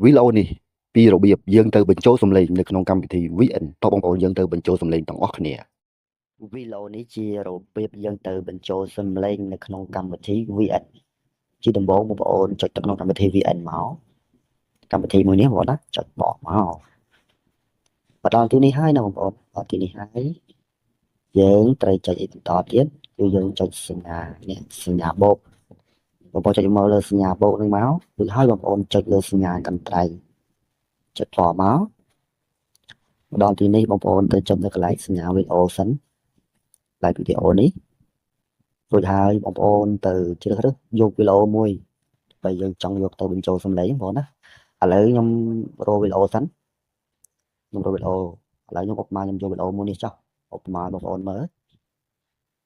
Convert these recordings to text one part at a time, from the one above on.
វីដេអូនេះពីរបៀបយើងទៅបញ្ចូលសំឡេងនៅក្នុងកម្មវិធី VN តបបងប្អូនយើងទៅបញ្ចូលសំឡេងទាំងអស់គ្នាវីដេអូនេះជារបៀបយើងទៅបញ្ចូលសំឡេងនៅក្នុងកម្មវិធី VN ជាដំបូងបងប្អូនចុចទៅក្នុងកម្មវិធី VN មកកម្មវិធីមួយនេះបងប្អូនណាចុចបកមកបន្តដល់ទីនេះហើយណាបងប្អូនដល់ទីនេះហើយយើងត្រូវចុចអីបន្តទៀតគឺយើងចុចសញ្ញានេះសញ្ញាបូកបងប្អូនចុចមកលើសញ្ញាបូកនឹងមករួចហើយបងប្អូនចុចលើសញ្ញាកន្ត្រៃចុចបកមកដល់ទីនេះបងប្អូនទៅចុចនៅកន្លែងសញ្ញាវីដេអូសិនឡាយវីដេអូនេះរួចហើយបងប្អូនទៅជ្រើសរើសយកវីដេអូមួយបើយើងចង់យកទៅបញ្ចូលសំឡេងបងប្អូនណាឥឡូវខ្ញុំរកវីដេអូសិនខ្ញុំរកវីដេអូឥឡូវខ្ញុំឧបមាខ្ញុំយកវីដេអូមួយនេះចុះឧបមាបងប្អូនមើល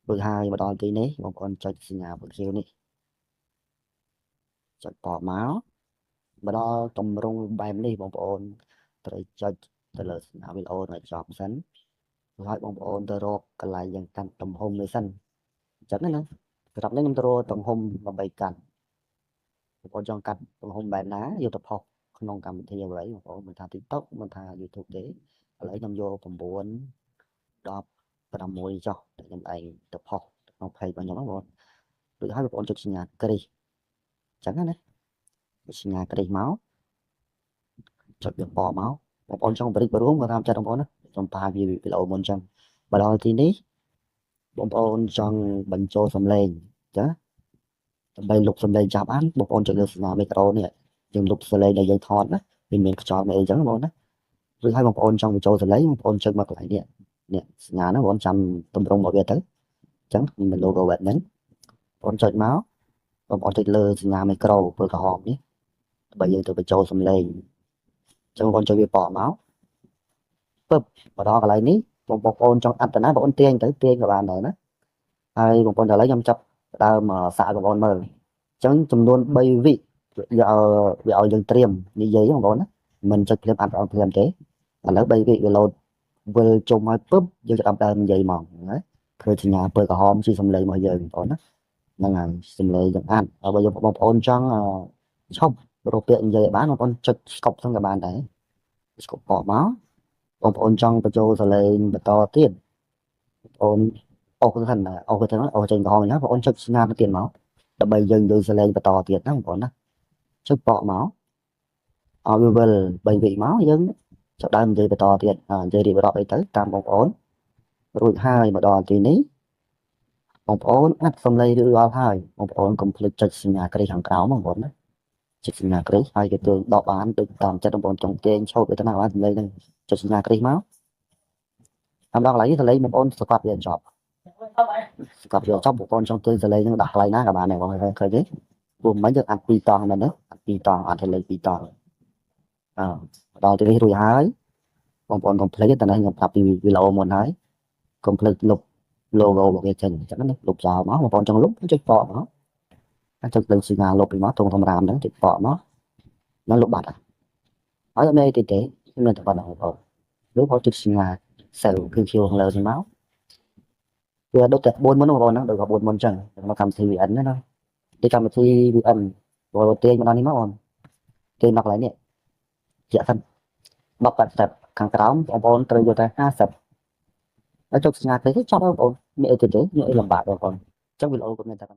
រួចហើយមកដល់ទីនេះបងប្អូនចុចសញ្ញាពន្លឺនេះចុចបកមកមកដល់តម្រងបែបនេះបងប្អូនត្រូវចុចទៅលើសញ្ញាវីដេអូឲ្យចប់សិនហើយបងប្អូនទៅរកកន្លែងយ៉ាងកាន់ទំហំនេះសិនអញ្ចឹងណាសម្រាប់នេះខ្ញុំទៅរកទំហំដើម្បីកាត់បងប្អូនចង់កាត់ទំហំបែបណាយកទៅផុសក្នុងកម្មវិធីអ្វីបងប្អូនមិនថា TikTok មិនថា YouTube ទេឥឡូវខ្ញុំយក9 16ចុះតែខ្ញុំឯងទៅផុសក្នុង page របស់ខ្ញុំបងប្អូនរួចហើយបងប្អូនចុចសញ្ញាគ្រីសអញ្ចឹងណាសញ្ញាគ្រីសមកចុចវាបកមកបងប្អូនចង់បរិបរួមក៏តាមចិត្តបងប្អូនណាខ្ញុំប៉ាវាវីដេអូមុនអញ្ចឹងមកដល់ទីនេះបងប្អូនចង់បញ្ចូលសំឡេងចាដើម្បីលុបសំឡេងចាប់អានបងប្អូនចុចលើសញ្ញាមីក្រូនេះយើងលុបសំឡេងដែលយើងថតណាវាមានខ្យល់មានអីចឹងបងប្អូនណាឬហើយបងប្អូនចង់បញ្ចូលសំឡេងបងប្អូនចុចមកកន្លែងនេះសញ្ញាហ្នឹងបងប្អូនចាំតម្រង់មកវាទៅអញ្ចឹងមាន logo បែបហ្នឹងបងប្អូនចុចមកបងប្អូនចុចលើសញ្ញាមីក្រូពណ៌ក្រហមនេះដើម្បីយើងទៅបញ្ចូលសំឡេងអញ្ចឹងបងប្អូនចុចវាបកមកពឹបមកដល់កន្លែងនេះបងប្អូនចង់អាត់ទៅណាបងប្អូនទាញទៅទាញក៏បានដែរណាហើយបងប្អូនឥឡូវខ្ញុំចាប់ដើមសាកបងប្អូនមើលអញ្ចឹងចំនួន3វិវាឲ្យយើងត្រៀមនិយាយបងប្អូនណាមិនចុចភ្លាមអាត់ភ្លាមទេឥឡូវ3វិវាលោតវិលជុំឲ្យពឹបយើងចាប់ដើមនិយាយមកណាធ្វើសញ្ញាពើក្រហមជាសំឡេងរបស់យើងបងប្អូនណាហ្នឹងហើយសំឡេងយើងអាត់ហើយបើបងប្អូនចង់ឈប់រកពាក្យនិយាយបានបងប្អូនចុចស្កប់ហ្នឹងក៏បានដែរស្កប់បកមកបងប្អូនចង់បញ្ចូលសលេងបន្តទៀតបងប្អូនអូទៅហ្នឹងអូទៅហ្នឹងអូចេញក្រហមហ្នឹងបងប្អូនចុចស្ងាត់ទៅទៀតមកដើម្បីយើងនិយាយសលេងបន្តទៀតណាបងប្អូនណាចុចបកមកឲ្យវាវិល3វិមកយើងចាប់ដើមនិយាយបន្តទៀតនិយាយរៀបរាប់អីទៅតាមបងប្អូនរួចហើយមកដល់ទីនេះបងប្អូនអាត់សំឡេងរួចរាល់ហើយបងប្អូនកុំភ្លេចចុចសញ្ញាគ្រីខាងក្រោមបងប្អូនណាចុចសញ្ញាគ្រីហើយគេទល់ដកបានដូចតាមចិត្តបងប្អូនចង់ទាញឈោតទៅណាបានសំឡេងហ្នឹងចុចសញ្ញាគ្រីមកតាមដល់កន្លែងនេះសលេងបងប្អូនស្គាត់វាចប់ស្គាត់វាចប់បងប្អូនចង់ទាញសលេងហ្នឹងដាក់កន្លែងណាក៏បានដែរបងឃើញទេព្រោះមិនយើងអាត់2តង់មែនទេអាត់2តង់អាត់សលេង2តង់ដល់ទីនេះរួចហើយបងប្អូនកុំភ្លេចតែខ្ញុំប្រាប់ពីវីដេអូមុនហើយកុំភ្លេចលុប logo របស់វាចេញអញ្ចឹងណាលុបចោលមកបងប្អូនចង់លុបចុចបកមកចុចលើសញ្ញាលុបពីមកធំរាមហ្នឹងចុចបកមកនឹងលុបបាត់ហើយអត់មានអីទេមានតែប៉ុណ្ណឹងបងប្អូនឬបងចុចសញ្ញា cell គឺ ខាងលើនេះមកវាដូចតែ4មុនបងប្អូនហ្នឹងដូច4មុនអញ្ចឹងក្នុងកម្មវិធី VN ណាទីកម្មវិធី VN បងទាញមកដល់នេះមកបងទាញមកកន្លែងនេះជាក់សិន10 ខាងក្រោមបងប្អូនត្រូវយកតែ50ហើយចុចសញ្ញាទៅចប់ហើយបងប្អូនមានអីទេមានអីលំបាកបងប្អូនអញ្ចឹងវីដេអូក៏មានតែ